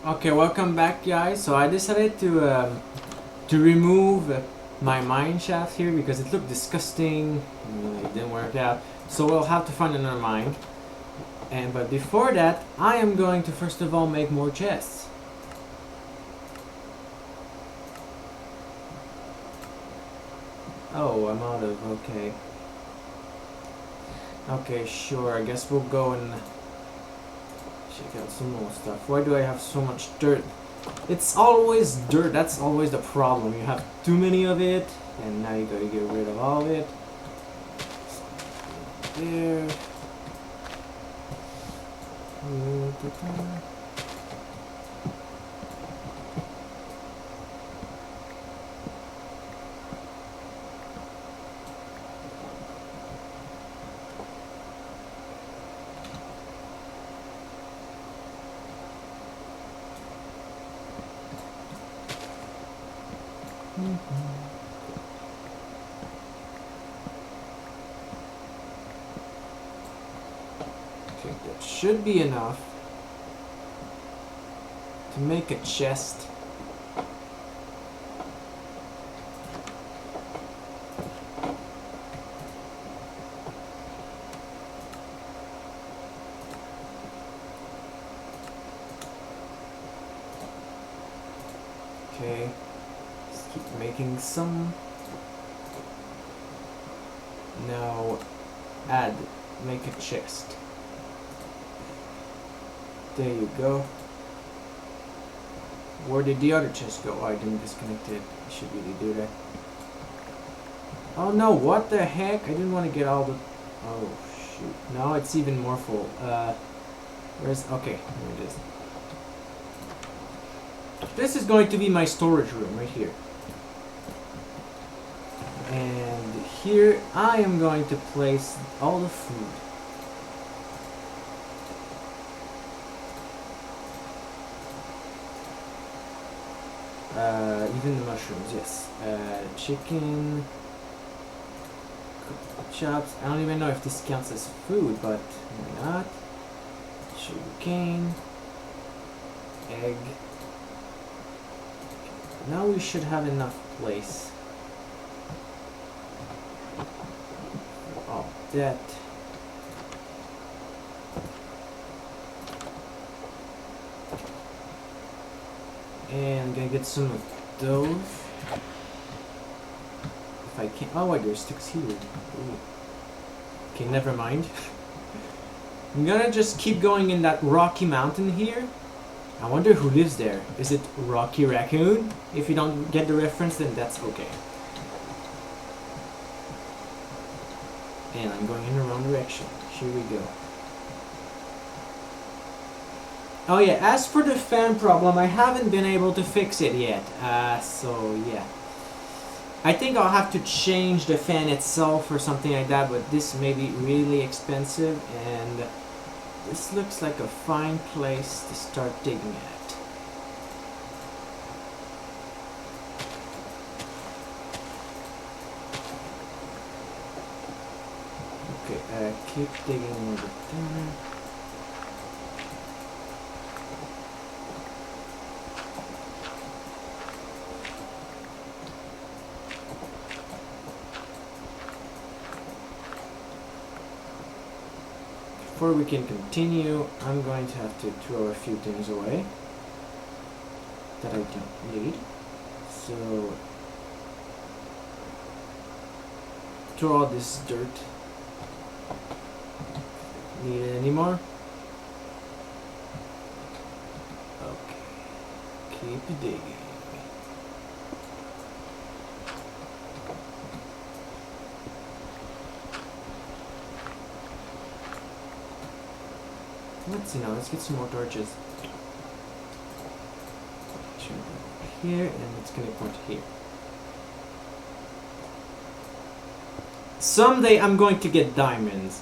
Okay, welcome back, guys. So I decided to remove my mine shaft here because it looked disgusting. It didn't work out. So we'll have to find another mine. But before that, I am going to first of all make more chests. Oh, I'm out of. Okay. Okay, sure. I guess we'll go and check out some more stuff. Why do I have so much dirt? It's always dirt. That's always the problem. You have too many of it, and now you gotta get rid of all of it. There. Okay, that should be enough to make a chest. Okay, let's keep making some. Now add, make a chest. There you go. Where did the other chest go? Oh, I didn't disconnect it. I should really do that. Oh no, what the heck? I didn't want to get all the... Oh shoot. Now it's even more full. Where's... Okay, here it is. This is going to be my storage room right here. And here I am going to place all the food. Even the mushrooms, yes. Chicken, chops. I don't even know if this counts as food, but why not? Sugar cane, egg. Now we should have enough place for all that. And I'm gonna get some of those. If I can. Oh wait, there's sticks here. Ooh. Okay, never mind. I'm gonna just keep going in that rocky mountain here. I wonder who lives there. Is it Rocky Raccoon? If you don't get the reference, then that's okay. And I'm going in the wrong direction. Here we go. Oh yeah, as for the fan problem, I haven't been able to fix it yet. So yeah. I think I'll have to change the fan itself or something like that, but this may be really expensive, and this looks like a fine place to start digging at. Okay, keep digging over there. Before we can continue, I'm going to have to throw a few things away that I don't need. So, throw all this dirt. Need it anymore? Okay, keep digging. Let's see now, let's get some more torches. Here, and it's gonna point here. Someday I'm going to get diamonds.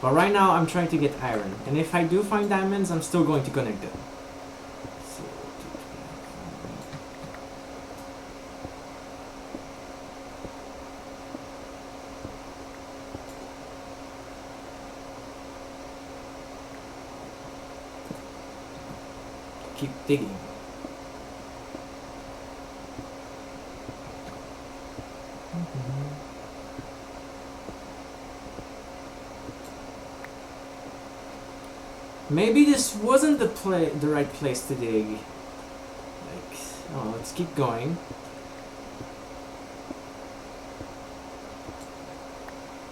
But right now I'm trying to get iron. And if I do find diamonds, I'm still going to connect them. keep digging. Maybe this wasn't the right place to dig. Like, oh, let's keep going.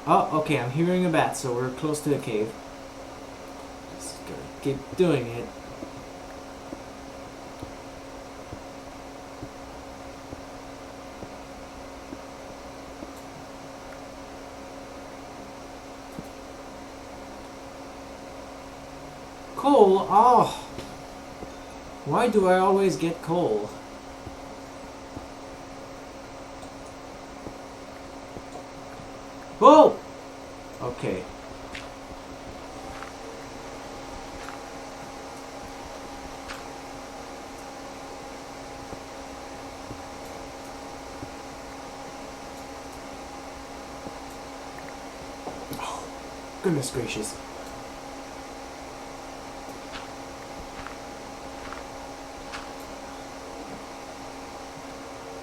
Oh, okay, I'm hearing a bat, so we're close to the cave. Just gotta keep doing it. Coal? Oh! Why do I always get coal? Whoa! Okay. Oh, goodness gracious.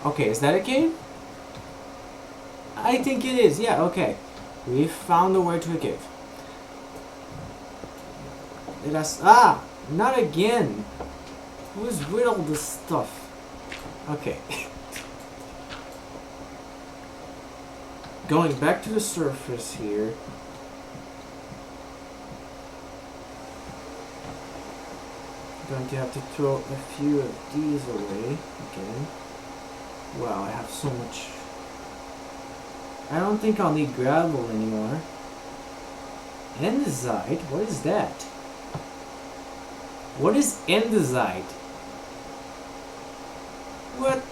Okay, is that a cave? I think it is, yeah, okay. We found the way to a cave. Let us... Ah! Not again! Who's with all this stuff? Okay. Going back to the surface here. Going to have to throw a few of these away again. Wow, I have so much. I don't think I'll need gravel anymore. Andesite? What is that? What is andesite? What?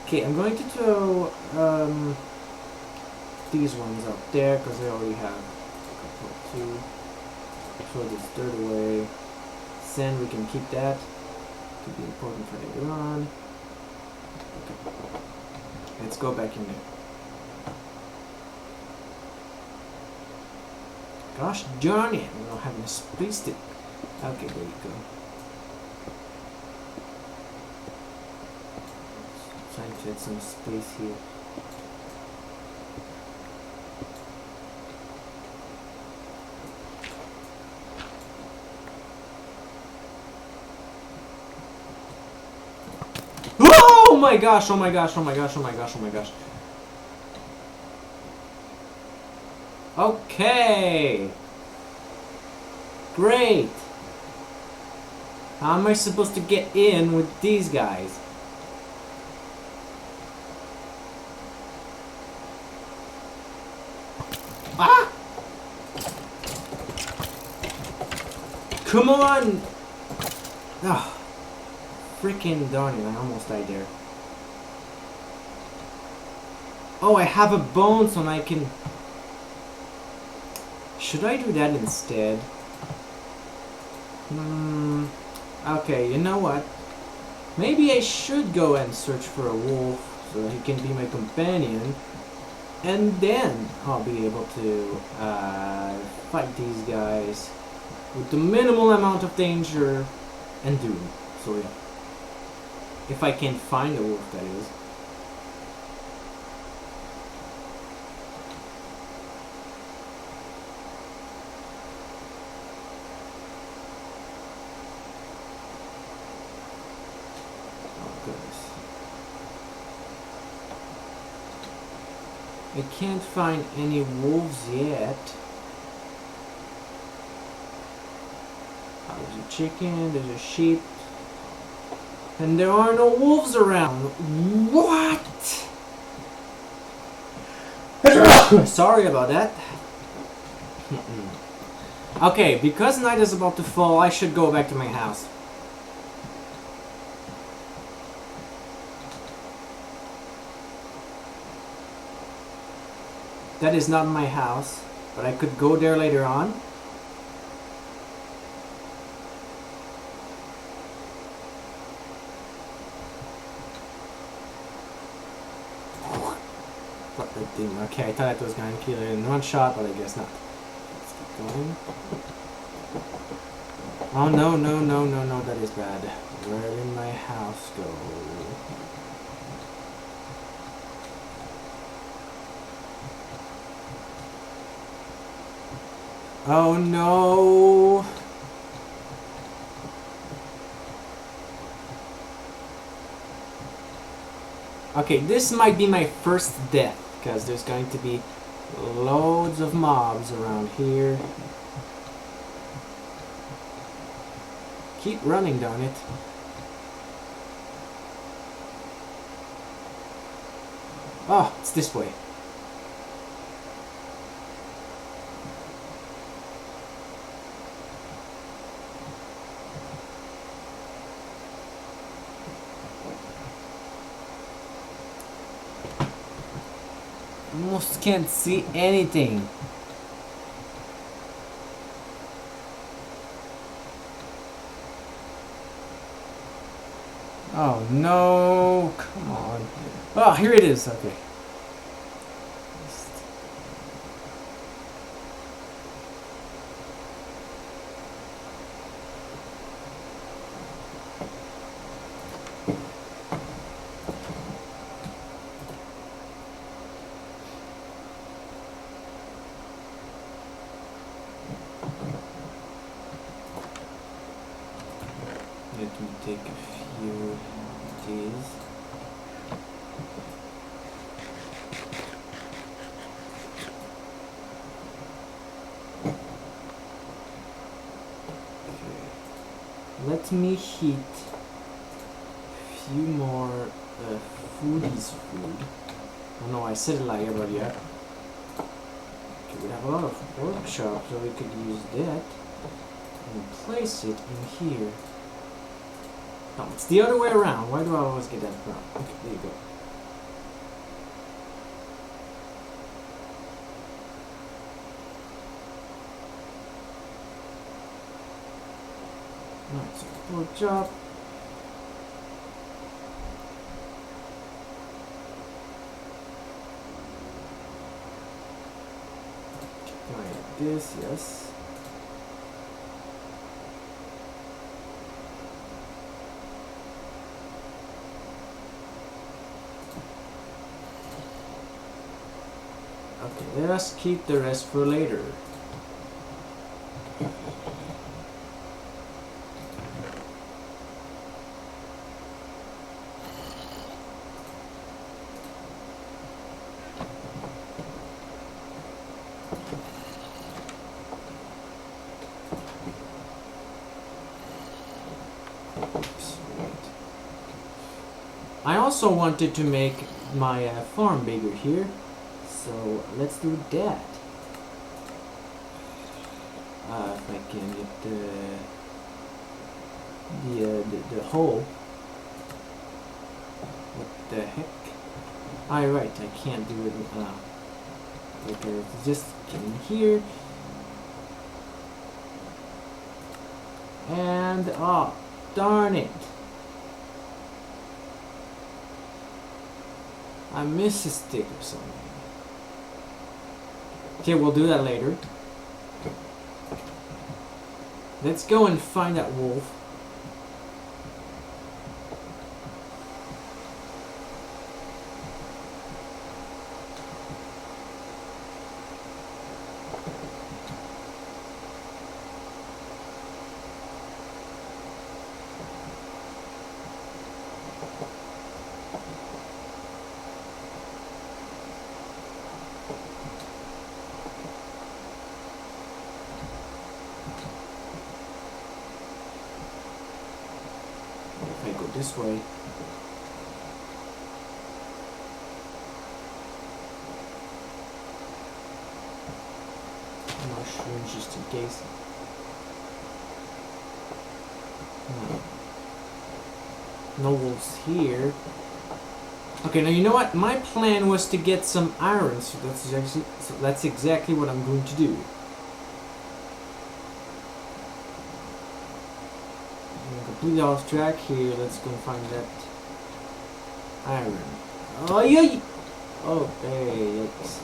Okay, I'm going to throw these ones up there because I already have a couple two. Throw this dirt away. Sand, we can keep that. Could be important for later on. Okay. Let's go back in there. Gosh darn it, we don't have any space to... Okay, there you go. Trying to add some space here. Oh my gosh, oh my gosh, oh my gosh, oh my gosh, oh my gosh. Okay. Great. How am I supposed to get in with these guys? Ah! Come on! Ah, freaking darn it, I almost died there. Oh, I have a bone so I can... Should I do that instead? Okay, you know what? Maybe I should go and search for a wolf so that he can be my companion. And then I'll be able to fight these guys with the minimal amount of danger and doom. So yeah. If I can find a wolf, that is. I can't find any wolves yet. Oh, there's a chicken, there's a sheep. And there are no wolves around. What? Sorry about that. Okay, because night is about to fall, I should go back to my house. That is not my house, but I could go there later on. Fuck that thing. Okay, I thought it was going to kill it in one shot, but I guess not. Let's keep going. Oh no, no, no, no, no, that is bad. Where did my house go? Oh no! Okay, this might be my first death, because there's going to be loads of mobs around here. Keep running, darn it. Oh, it's this way. Almost can't see anything. Oh no, come on. Oh, here it is, okay. Let me take a few of these. Let me heat a few more foodies food. Oh no, I said it like earlier. Okay, we have a lot of workshop, so we could use that and place it in here. No, it's the other way around. Why do I always get that wrong? Okay, there you go. Alright, so pork chop. Like this, yes. Okay, let us keep the rest for later. I also wanted to make my farm bigger here, so let's do that. If I can get the hole. What the heck? Right, I can't do it. Okay, just get in here. And oh, darn it! I missed a stick or something. Okay, we'll do that later. Let's go and find that wolf. This way. Mushrooms just in case. No wolves here. Okay, now you know what? My plan was to get some iron, so that's exactly what I'm going to do. Completely off track here. Let's go find that iron. Oh yeah. Okay. It's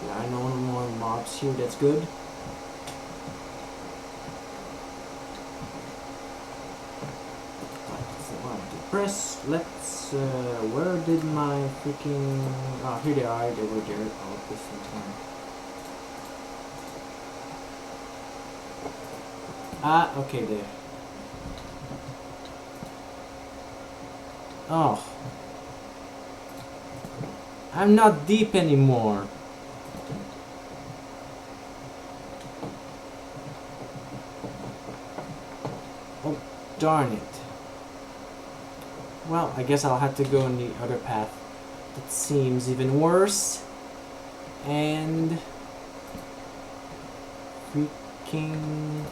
There are no more mobs here, that's good. Press, let's, where did my freaking, oh, here they are, they were there all at the same time. Ah, okay, there. Oh. I'm not deep anymore. Oh, darn it. Well, I guess I'll have to go on the other path. That seems even worse. And... freaking...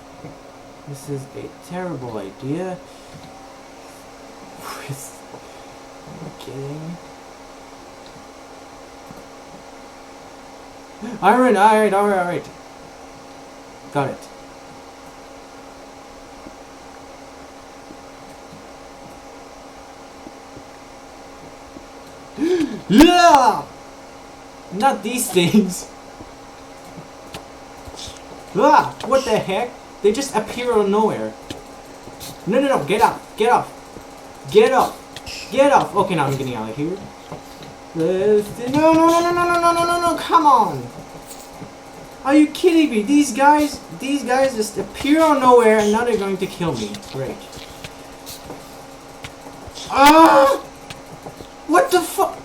this is a terrible idea. Are you kidding? Iron, alright. Got it. Yeah! Not these things. Ah! What the heck? They just appear out of nowhere. No, get up! Get up! Get up! Get up! Okay, now I'm getting out of here. No, come on! Are you kidding me? These guys just appear out of nowhere and now they're going to kill me. Great. Ah! What the fuck?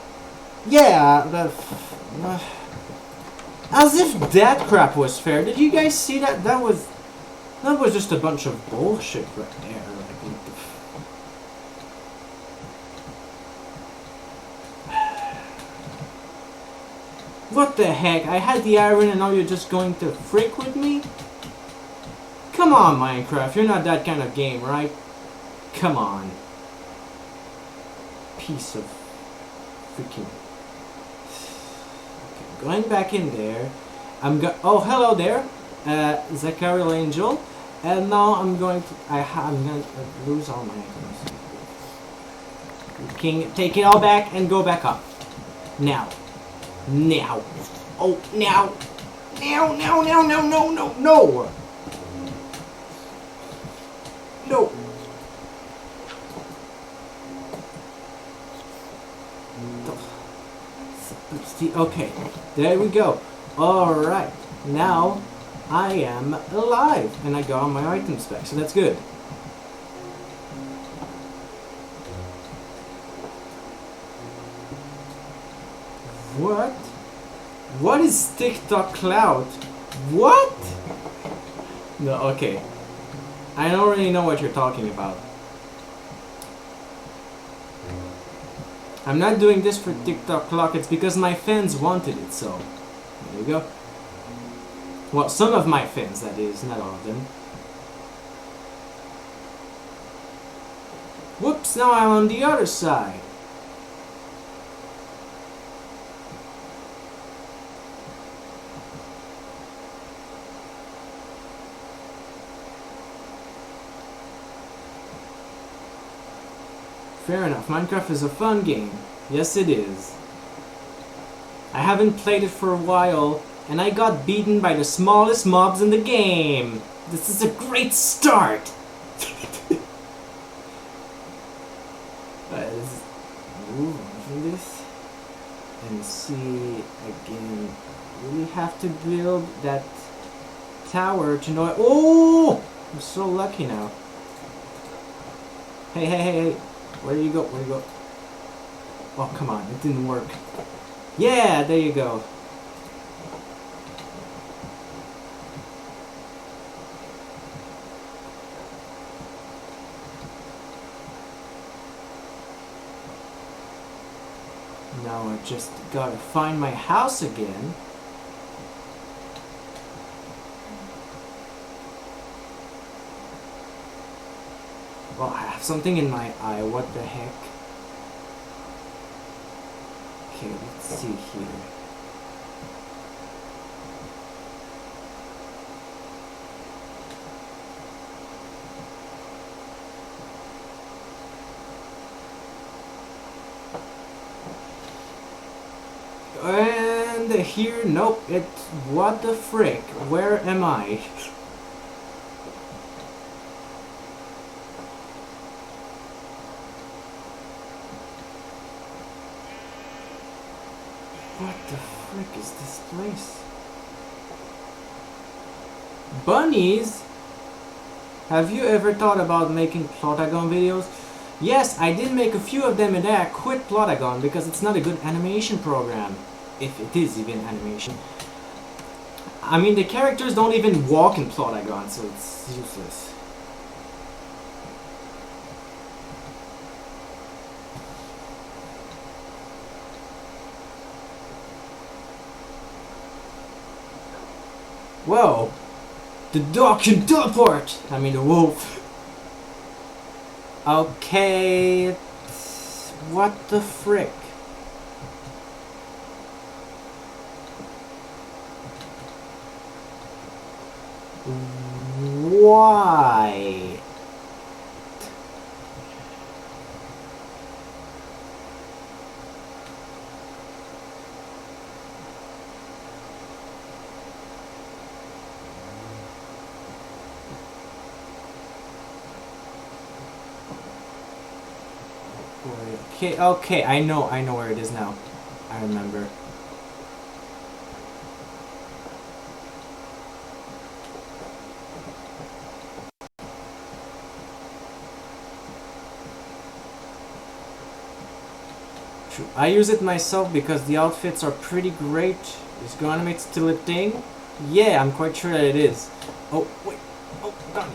Yeah, as if that crap was fair. Did you guys see that? That was just a bunch of bullshit right there. Like, what the heck? I had the iron and now you're just going to freak with me? Come on, Minecraft. You're not that kind of game, right? Come on. Piece of freaking... Okay, going back in there. Oh, hello there. Zachariel Angel. And now I'm going to... I'm going to lose all my items. King, take it all back and go back up. Now. Oh, now. No. Okay, there we go. Alright, now I am alive and I got all my items back, so that's good. What? What is TikTok Cloud? What? No, okay. I don't really know what you're talking about. I'm not doing this for TikTok Clock, it's because my fans wanted it, so there you go. Well, some of my fans, that is, not all of them. Whoops, now I'm on the other side. Fair enough, Minecraft is a fun game. Yes, it is. I haven't played it for a while, and I got beaten by the smallest mobs in the game. This is a great start. Let's move on from this and see again. We have to build that tower to know. Oh! I'm so lucky now. Hey. Where do you go? Oh, come on. It didn't work. Yeah, there you go. Now I just gotta find my house again. Well, I have something in my eye. What the heck? Okay, let's see here. isn't here. Nope. It. What the frick? Where am I? What the frick is this place? Bunnies? Have you ever thought about making Plotagon videos? Yes, I did make a few of them and then I quit Plotagon because it's not a good animation program. If it is even animation. I mean, the characters don't even walk in Plotagon, so it's useless. Whoa! The dog can teleport! I mean the wolf. Okay... What the frick? Why? Okay, I know where it is now. I remember. I use it myself because the outfits are pretty great. Is Gonymed still a thing? Yeah, I'm quite sure that it is. Oh, wait. Oh, got it.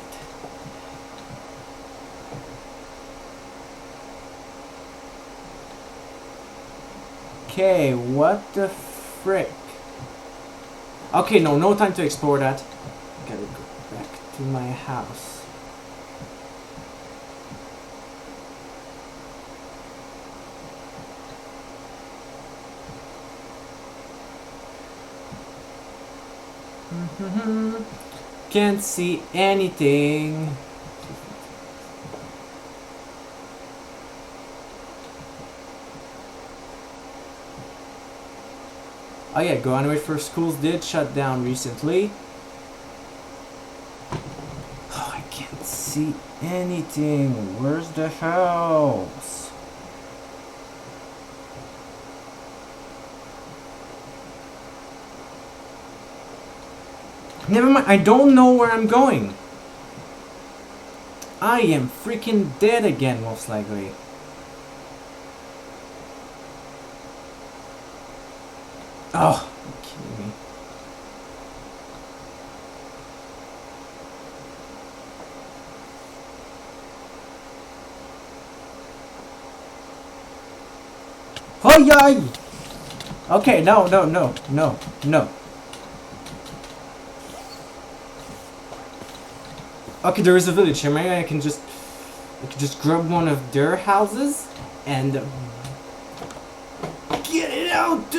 Okay, what the frick? Okay, no time to explore that. Gotta go back to my house. Can't see anything. Oh yeah, Go Anyway for Schools did shut down recently. Oh, I can't see anything. Where's the house? Never mind, I don't know where I'm going. I am freaking dead again, most likely. Oh, you're kidding me. Oh, yay! Okay, no. Okay, there is a village here. Maybe I can just grab one of their houses and get it out.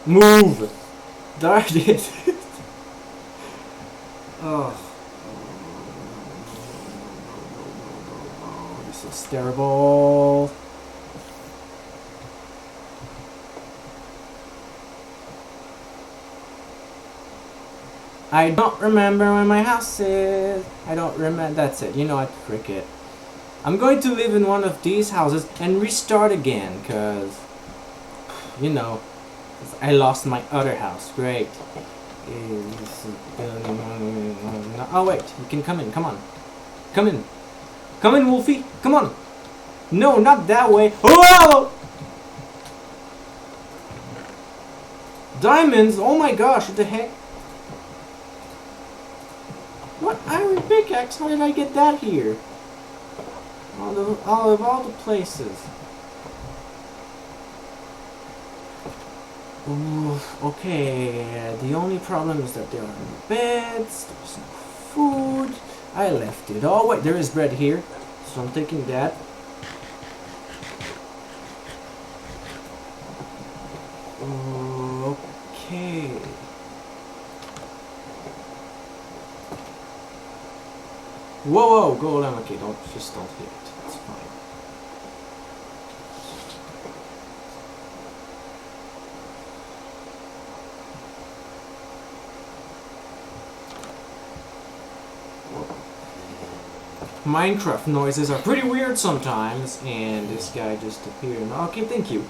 Move. Darn it. Oh, this is terrible. I don't remember where my house is. I don't remember. That's it. You know what? Frick it. I'm going to live in one of these houses and restart again, because, you know, I lost my other house. Great. Oh, wait. You can come in. Come on. Come in. Come in, Wolfie. Come on. No, not that way. Oh! Diamonds? Oh my gosh. What the heck? What iron pickaxe? How did I get that here? Out of all the places. Ooh, okay, the only problem is that there are no beds, there's no food. I left it. Oh wait, there is bread here, so I'm taking that. Okay. Whoa, golem. Okay, just don't hit it. It's fine. Minecraft noises are pretty weird sometimes, and this guy just appeared. Okay, thank you.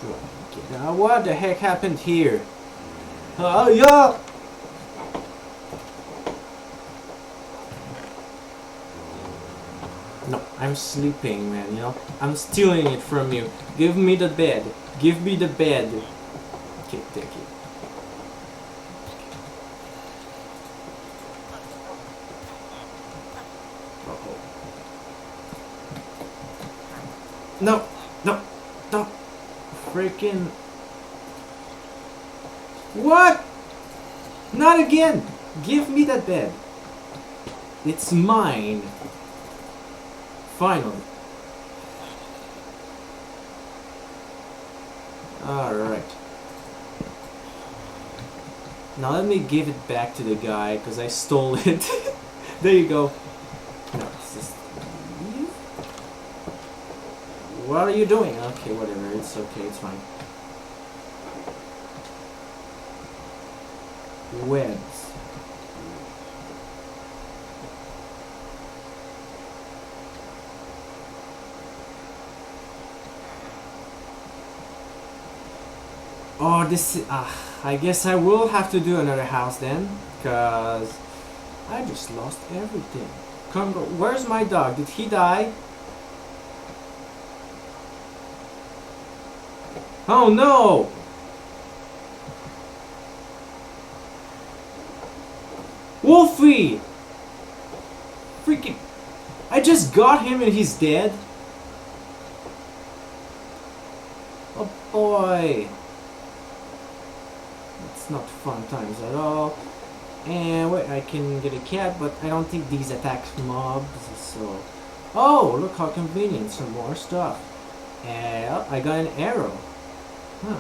Sure. Okay, now what the heck happened here? Yeah! No, I'm sleeping, man, you know? I'm stealing it from you. Give me the bed. Give me the bed. Okay, thank you. No, no, no. Freaking. What? Not again. Give me that bed. It's mine. Finally. Alright. Now let me give it back to the guy, because I stole it. There you go. No, it's just... What are you doing? Okay, whatever. It's okay. It's fine. Webs. Oh, this... I guess I will have to do another house then, because I just lost everything. Congo, where's my dog? Did he die? Oh no! Wolfie! Freaking... I just got him and he's dead? Oh boy! It's not fun times at all. And wait, I can get a cat, but I don't think these attack mobs, so... Oh, look how convenient, some more stuff. And oh, I got an arrow. Huh.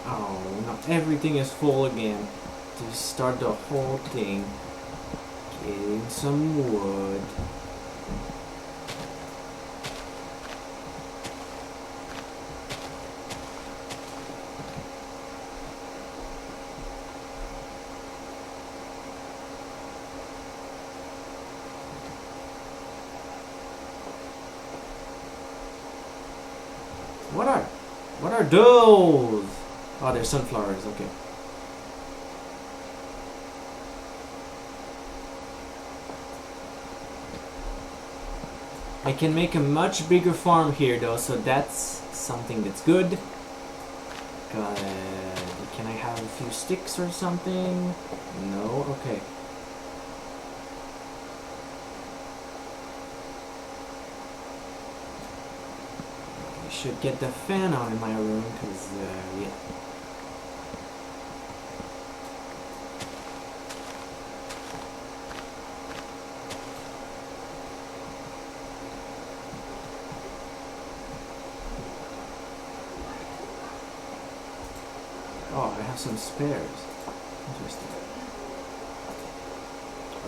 Oh, not everything is full again. To start the whole thing. Getting some wood. What are those? Oh, they're sunflowers, okay. I can make a much bigger farm here though, so that's something that's good. Can I have a few sticks or something? No? Okay. I should get the fan on in my room, because, yeah. Oh, I have some spares. Interesting.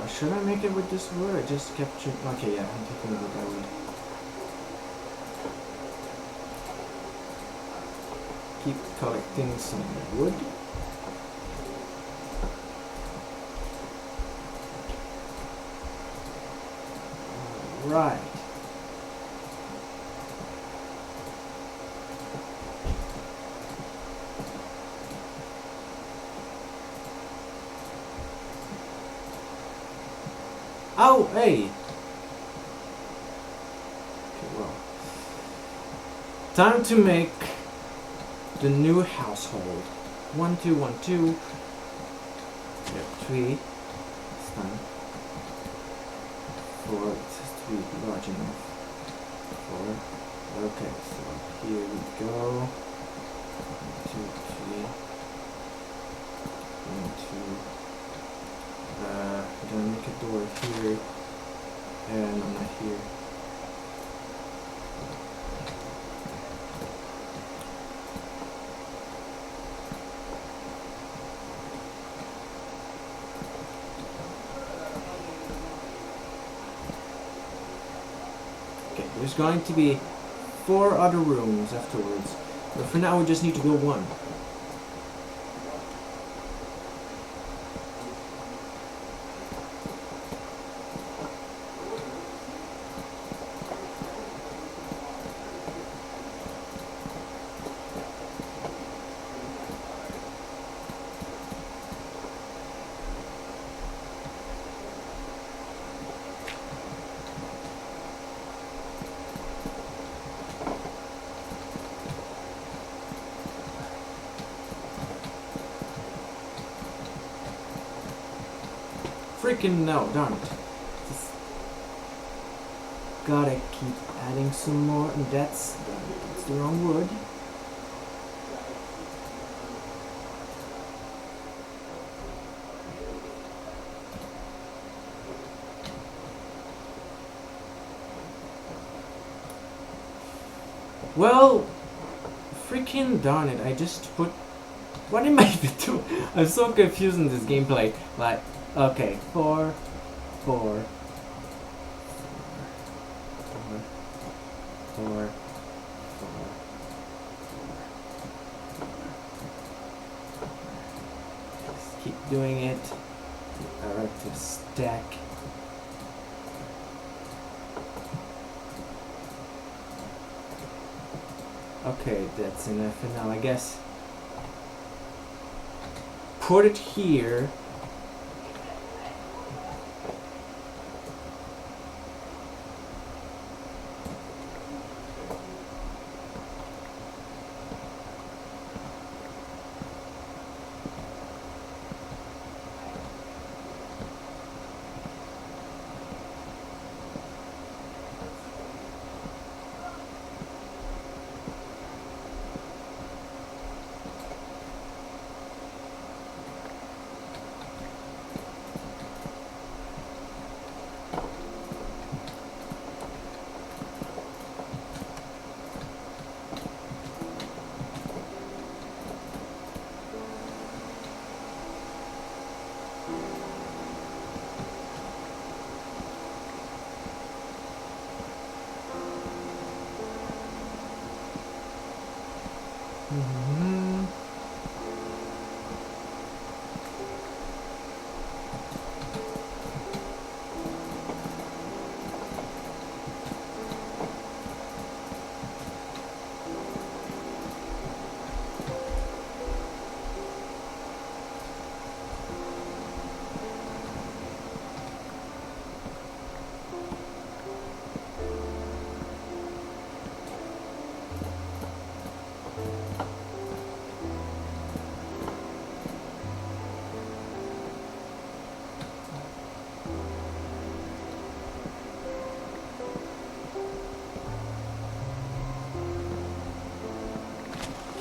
Should I make it with this wood? I just captured... Okay, yeah, I'm taking it with that wood. Keep collecting some wood. Right. Oh, hey! Okay, well. Time to make the new household. 1, 2, 1, 2. Yep, 3. It's time. 4. It's 3 large enough. 4. Okay, so here we go. 1, 2, 3. 1, 2. I'm gonna make a door here. And I'm not here. Okay, there's going to be 4 other rooms afterwards. But for now we just need to build one. Freaking no, darn it. Just gotta keep adding some more, and that's the wrong wood. Well, freaking darn it, I just put... What am I doing? I'm so confused in this gameplay. Like, okay, 4, 4, 4, 4, 4. Just keep doing it. Alright, to stack. Okay, that's enough, and now I guess put it here.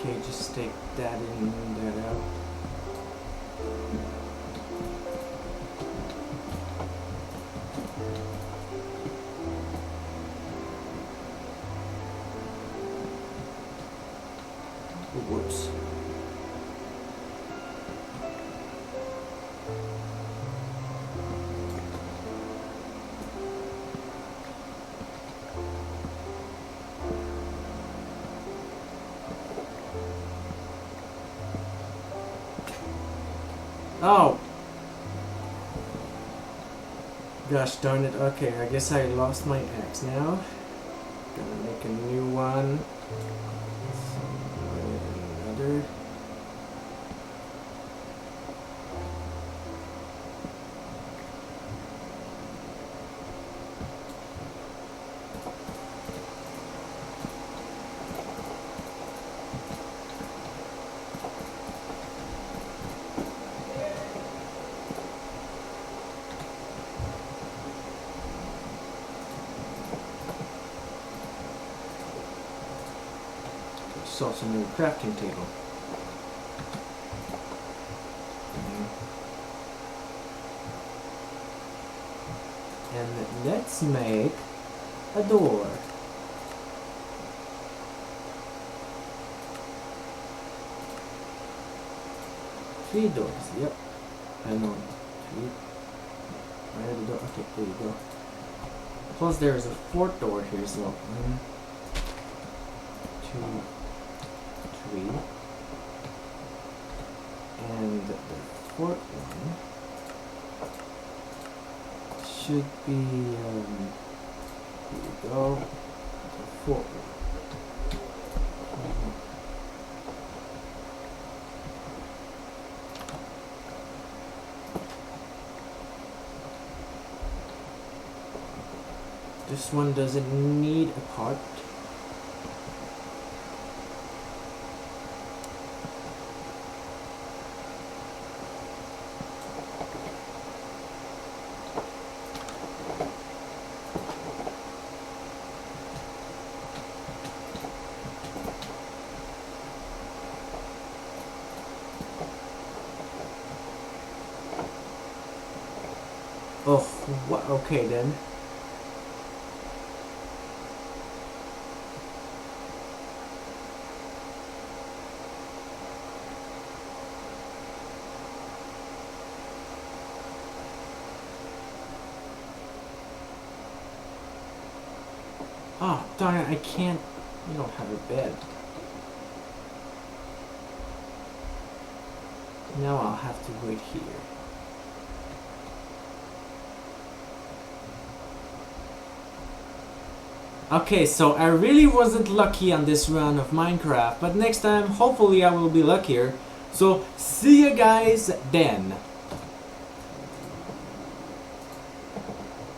Okay, just take that in and that out. Whoops. Oh! Gosh darn it. Okay, I guess I lost my axe now. Gonna make a new one. Another. Also new crafting table. And let's make a door. Three doors, yep. I know. Three. Where the door? Okay, there you go. Plus there's a fourth door here, so 1, 2, 3. And the fourth one should be, here we go, the fourth one. This one doesn't need a part. Oh, what? Okay then. Oh, darn it, I can't. You don't have a bed. Now I'll have to wait here. Okay, so I really wasn't lucky on this run of Minecraft, but next time, hopefully I will be luckier. So, see you guys then.